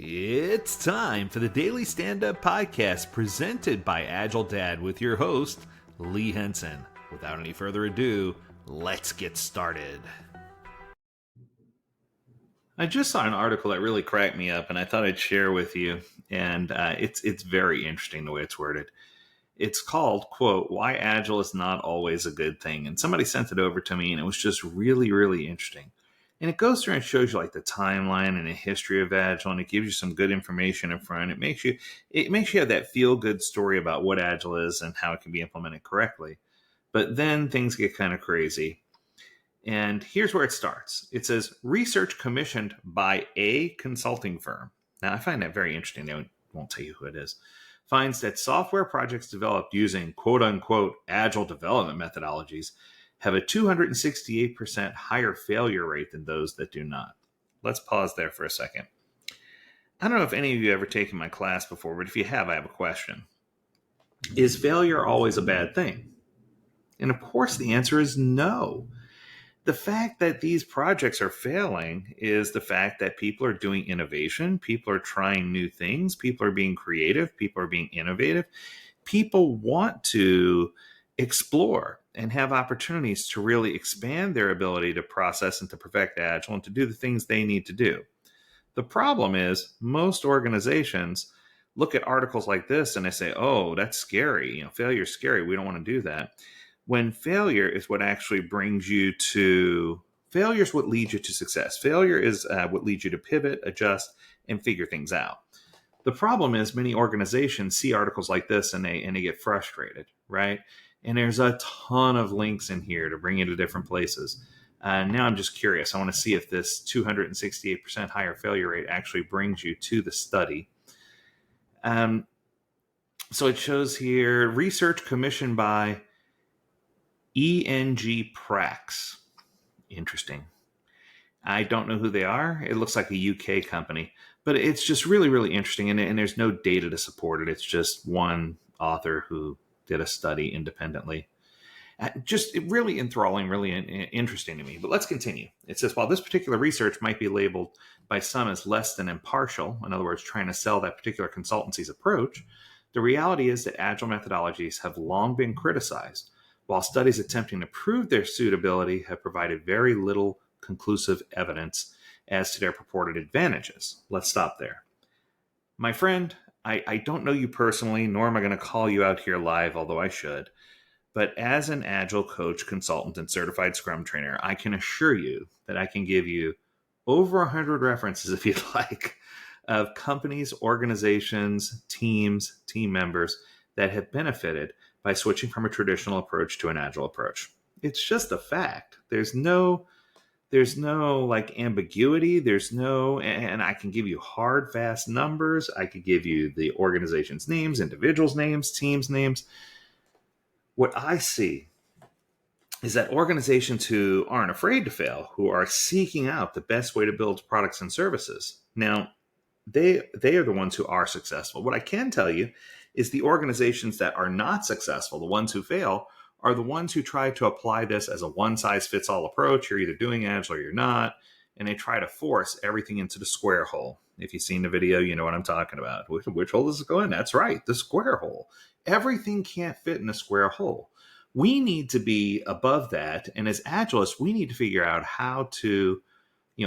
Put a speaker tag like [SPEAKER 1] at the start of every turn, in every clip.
[SPEAKER 1] It's time for the Daily Stand-Up Podcast presented by AgileDad with your host, Lee Henson. Without any further ado, let's get started. I just saw an article that really cracked me up, and I thought I'd share with you, and it's very interesting the way it's worded. It's called, quote, Why Agile is Not Always a Good Thing. And somebody sent it over to me, and it was just really, really interesting. And it goes through and shows you like the timeline and the history of Agile, and it gives you some good information in front. It makes you have that feel-good story about what Agile is and how it can be implemented correctly. But then things get kind of crazy. And here's where it starts. It says, research commissioned by a consulting firm. Now, I find that very interesting. They won't tell you who it is. Finds that software projects developed using quote-unquote Agile development methodologies have a 268% higher failure rate than those that do not. Let's pause there for a second. I don't know if any of you have ever taken my class before, but if you have, I have a question. Is failure always a bad thing? And of course, the answer is no. The fact that these projects are failing is the fact that people are doing innovation, people are trying new things, people are being creative, people are being innovative. People want to explore and have opportunities to really expand their ability to process and to perfect Agile and to do the things they need to do. The problem is most organizations look at articles like this and they say, oh, that's scary. Failure is scary. We don't want to do that. When failure is what actually brings you to, failure is what leads you to success. Failure is what leads you to pivot, adjust, and figure things out. The problem is many organizations see articles like this and they get frustrated, right? And there's a ton of links in here to bring you to different places. Now I'm just curious. I want to see if this 268% higher failure rate actually brings you to the study. So it shows here, research commissioned by ENG Prax. Interesting. I don't know who they are. It looks like a UK company, but it's just really, really interesting. And there's no data to support it. It's just one author who did a study independently. Just really enthralling, really interesting to me. But let's continue. It says, while this particular research might be labeled by some as less than impartial, in other words, trying to sell that particular consultancy's approach, the reality is that Agile methodologies have long been criticized, while studies attempting to prove their suitability have provided very little conclusive evidence as to their purported advantages. Let's stop there. My friend, I don't know you personally, nor am I going to call you out here live, although I should. But as an Agile coach, consultant, and certified Scrum trainer, I can assure you that I can give you over 100 references, if you'd like, of companies, organizations, teams, team members that have benefited by switching from a traditional approach to an Agile approach. It's just a fact. There's no like ambiguity. And I can give you hard, fast numbers. I could give you the organization's names, individuals' names, teams' names. What I see is that organizations who aren't afraid to fail, who are seeking out the best way to build products and services. Now, they are the ones who are successful. What I can tell you is the organizations that are not successful, the ones who fail, are the ones who try to apply this as a one-size-fits-all approach. You're either doing Agile or you're not, and they try to force everything into the square hole. If you've seen the video, you know what I'm talking about. Which hole does it go in? That's right, the square hole. Everything can't fit in a square hole. We need to be above that, and as Agilists, we need to figure out how to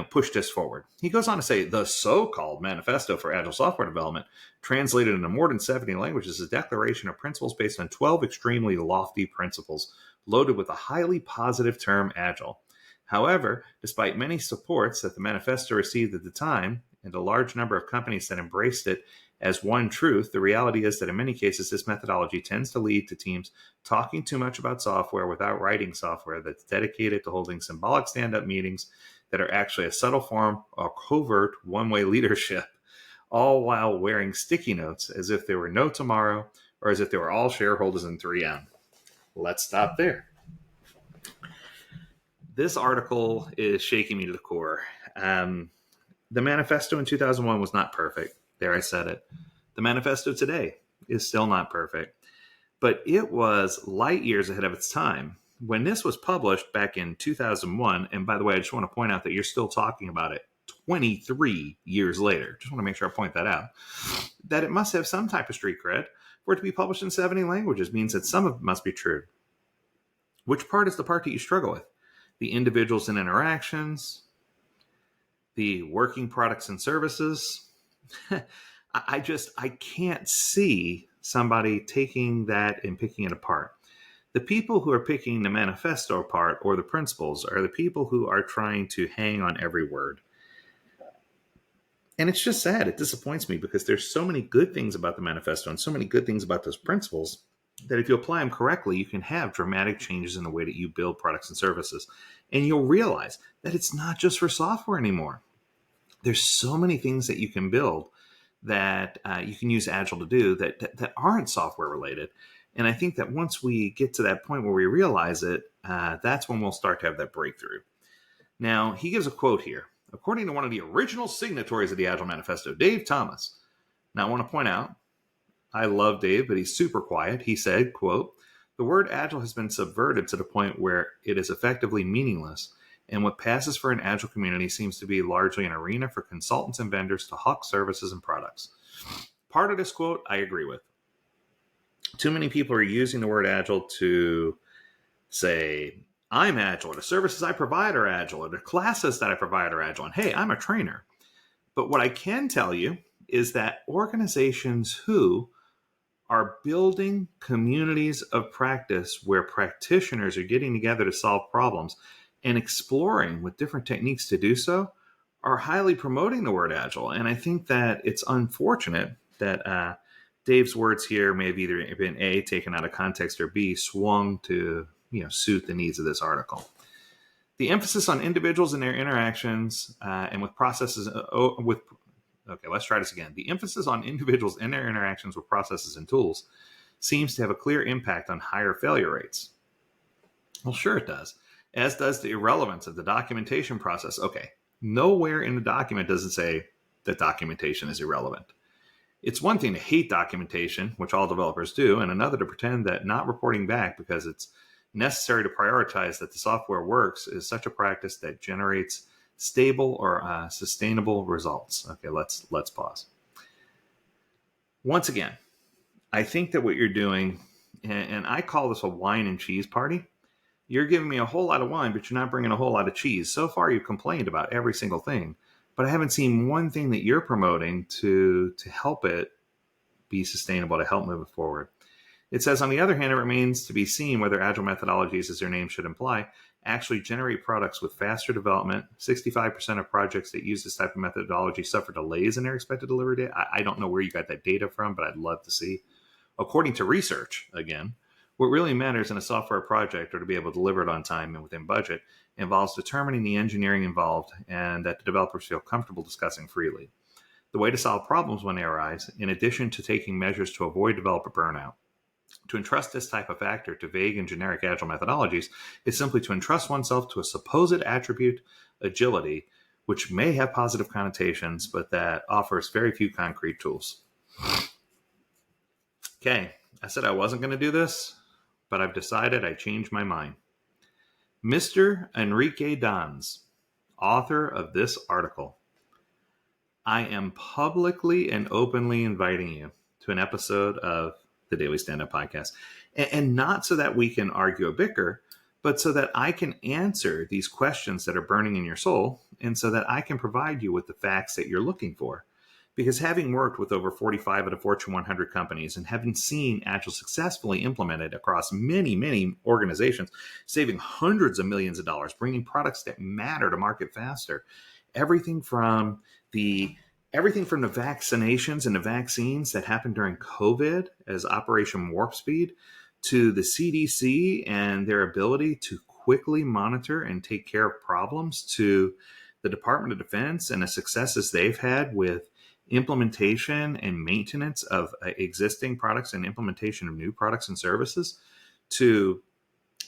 [SPEAKER 1] push this forward. He goes on to say, the so-called manifesto for Agile software development, translated into more than 70 languages, is a declaration of principles based on 12 extremely lofty principles, loaded with a highly positive term, Agile. However, despite many supports that the manifesto received at the time, and a large number of companies that embraced it as one truth, the reality is that in many cases, this methodology tends to lead to teams talking too much about software without writing software that's dedicated to holding symbolic stand-up meetings that are actually a subtle form of covert one-way leadership, all while wearing sticky notes as if there were no tomorrow or as if they were all shareholders in 3M. Let's stop there. This article is shaking me to the core. The manifesto in 2001 was not perfect. There, I said it. The manifesto today is still not perfect, but it was light years ahead of its time. When this was published back in 2001, and by the way, I just want to point out that you're still talking about it 23 years later, just want to make sure I point that out, that it must have some type of street cred. For it to be published in 70 languages means that some of it must be true. Which part is the part that you struggle with? The individuals and interactions, the working products and services. I can't see somebody taking that and picking it apart. The people who are picking the manifesto apart or the principles are the people who are trying to hang on every word. And it's just sad. It disappoints me because there's so many good things about the manifesto and so many good things about those principles that if you apply them correctly, you can have dramatic changes in the way that you build products and services. And you'll realize that it's not just for software anymore. There's so many things that you can build that you can use Agile to do that aren't software related. And I think that once we get to that point where we realize it, that's when we'll start to have that breakthrough. Now, he gives a quote here. According to one of the original signatories of the Agile Manifesto, Dave Thomas. Now, I want to point out, I love Dave, but he's super quiet. He said, quote, "The word Agile has been subverted to the point where it is effectively meaningless, and what passes for an Agile community seems to be largely an arena for consultants and vendors to hawk services and products." Part of this quote, I agree with. Too many people are using the word Agile to say, I'm Agile, or the services I provide are Agile, or the classes that I provide are Agile, and hey, I'm a trainer. But what I can tell you is that organizations who are building communities of practice where practitioners are getting together to solve problems and exploring with different techniques to do so are highly promoting the word Agile. And I think that it's unfortunate that Dave's words here may have either been A, taken out of context, or B, swung to suit the needs of this article. The emphasis on individuals and their interactions and with processes okay, let's try this again. The emphasis on individuals and their interactions with processes and tools seems to have a clear impact on higher failure rates. Well, sure it does, as does the irrelevance of the documentation process. Okay, nowhere in the document does it say that documentation is irrelevant. It's one thing to hate documentation, which all developers do, and another to pretend that not reporting back because it's necessary to prioritize that the software works is such a practice that generates stable or sustainable results. Okay, let's pause. Once again, I think that what you're doing, and I call this a wine and cheese party. You're giving me a whole lot of wine, but you're not bringing a whole lot of cheese. So far, you've complained about every single thing, but I haven't seen one thing that you're promoting to help it be sustainable, to help move it forward. It says, on the other hand, it remains to be seen whether Agile methodologies, as their name should imply, actually generate products with faster development. 65% of projects that use this type of methodology suffer delays in their expected delivery date. I don't know where you got that data from, but I'd love to see. According to research, again, what really matters in a software project, or to be able to deliver it on time and within budget, involves determining the engineering involved and that the developers feel comfortable discussing freely. The way to solve problems when they arise, in addition to taking measures to avoid developer burnout, to entrust this type of factor to vague and generic Agile methodologies is simply to entrust oneself to a supposed attribute, agility, which may have positive connotations, but that offers very few concrete tools. Okay, I said I wasn't going to do this, but I've decided I changed my mind. Mr. Enrique Dans, author of this article, I am publicly and openly inviting you to an episode of the Daily Stand-Up Podcast. And not so that we can argue or bicker, but so that I can answer these questions that are burning in your soul, and so that I can provide you with the facts that you're looking for. Because having worked with over 45 of the Fortune 100 companies and having seen Agile successfully implemented across many, many organizations, saving hundreds of millions of dollars, bringing products that matter to market faster, everything from the vaccinations and the vaccines that happened during COVID as Operation Warp Speed, to the CDC and their ability to quickly monitor and take care of problems, to the Department of Defense and the successes they've had with implementation and maintenance of existing products and implementation of new products and services, to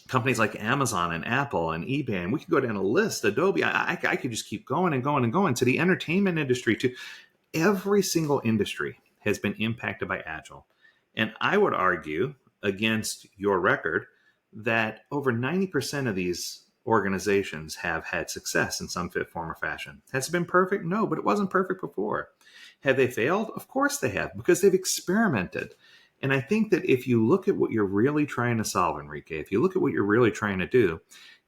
[SPEAKER 1] companies like Amazon and Apple and eBay, and we could go down a list, Adobe, I could just keep going and going and going, to the entertainment industry, to every single industry has been impacted by Agile. And I would argue, against your record, that over 90% of these organizations have had success in some fit, form, or fashion. Has it been perfect? No, but it wasn't perfect before. Have they failed? Of course they have, because they've experimented. And I think that if you look at what you're really trying to solve, Enrique, if you look at what you're really trying to do,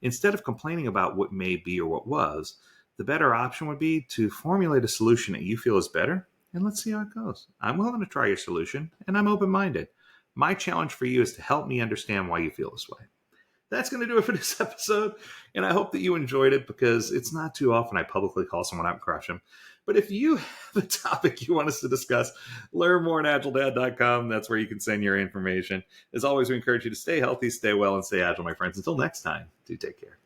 [SPEAKER 1] instead of complaining about what may be or what was, the better option would be to formulate a solution that you feel is better, and let's see how it goes. I'm willing to try your solution, and I'm open-minded. My challenge for you is to help me understand why you feel this way. That's going to do it for this episode, and I hope that you enjoyed it, because it's not too often I publicly call someone out and crush them. But if you have a topic you want us to discuss, learn more at AgileDad.com. That's where you can send your information. As always, we encourage you to stay healthy, stay well, and stay agile, my friends. Until next time, do take care.